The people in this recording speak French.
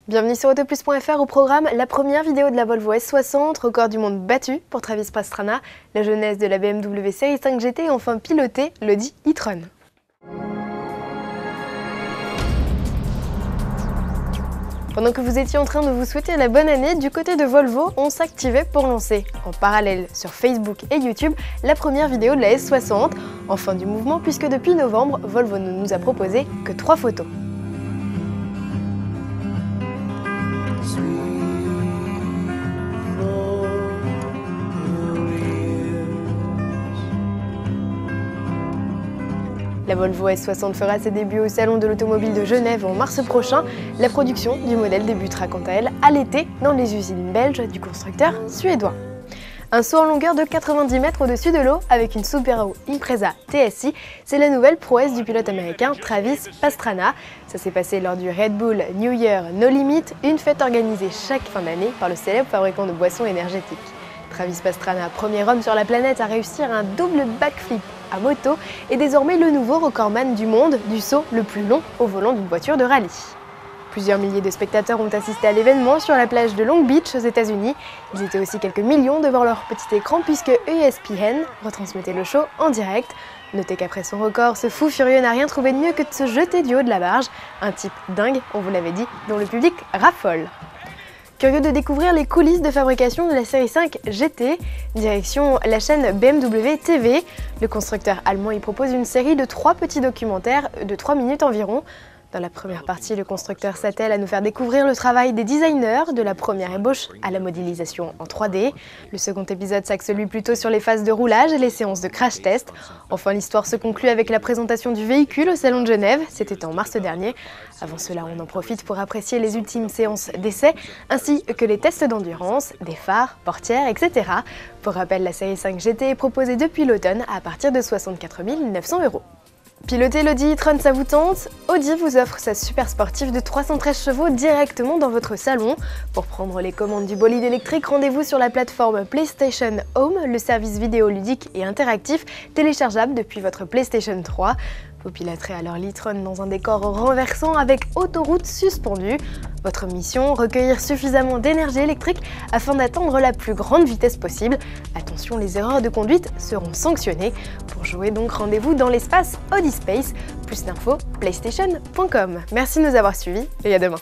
Bienvenue sur Autoplus.fr. Au programme, la première vidéo de la Volvo S60, record du monde battu pour Travis Pastrana, la jeunesse de la BMW Série 5 GT et enfin piloté l'Audi e-tron. Pendant que vous étiez en train de vous souhaiter la bonne année, du côté de Volvo, on s'activait pour lancer, en parallèle sur Facebook et YouTube, la première vidéo de la S60, en fin du mouvement puisque depuis novembre, Volvo ne nous a proposé que 3 photos. La Volvo S60 fera ses débuts au Salon de l'Automobile de Genève en mars prochain. La production du modèle débutera quant à elle à l'été dans les usines belges du constructeur suédois. Un saut en longueur de 90 mètres au-dessus de l'eau avec une Subaru Impreza TSI, c'est la nouvelle prouesse du pilote américain Travis Pastrana. Ça s'est passé lors du Red Bull New Year No Limit, une fête organisée chaque fin d'année par le célèbre fabricant de boissons énergétiques. Travis Pastrana, premier homme sur la planète à réussir un double backflip à moto, est désormais le nouveau recordman du monde du saut le plus long au volant d'une voiture de rallye. Plusieurs milliers de spectateurs ont assisté à l'événement sur la plage de Long Beach aux États-Unis. Ils étaient aussi quelques millions devant leur petit écran puisque ESPN retransmettait le show en direct. Notez qu'après son record, ce fou furieux n'a rien trouvé de mieux que de se jeter du haut de la barge. Un type dingue, on vous l'avait dit, dont le public raffole. Curieux de découvrir les coulisses de fabrication de la série 5 GT, direction la chaîne BMW TV. Le constructeur allemand y propose une série de 3 petits documentaires de 3 minutes environ. Dans la première partie, le constructeur s'attelle à nous faire découvrir le travail des designers, de la première ébauche à la modélisation en 3D. Le second épisode s'axe lui plutôt sur les phases de roulage et les séances de crash test. Enfin, l'histoire se conclut avec la présentation du véhicule au Salon de Genève, c'était en mars dernier. Avant cela, on en profite pour apprécier les ultimes séances d'essai, ainsi que les tests d'endurance, des phares, portières, etc. Pour rappel, la série 5 GT est proposée depuis l'automne à partir de 64 900 €. Piloter l'Audi e-tron, ça vous tente? Audi vous offre sa super sportive de 313 chevaux directement dans votre salon. Pour prendre les commandes du bolide électrique, rendez-vous sur la plateforme PlayStation Home, le service vidéo ludique et interactif téléchargeable depuis votre PlayStation 3. Vous piloterez alors l'e-tron dans un décor renversant avec autoroute suspendue. Votre mission, recueillir suffisamment d'énergie électrique afin d'atteindre la plus grande vitesse possible. Attention, les erreurs de conduite seront sanctionnées. Pour jouer donc, rendez-vous dans l'espace Audi Space. Plus d'infos, playstation.com. Merci de nous avoir suivis et à demain.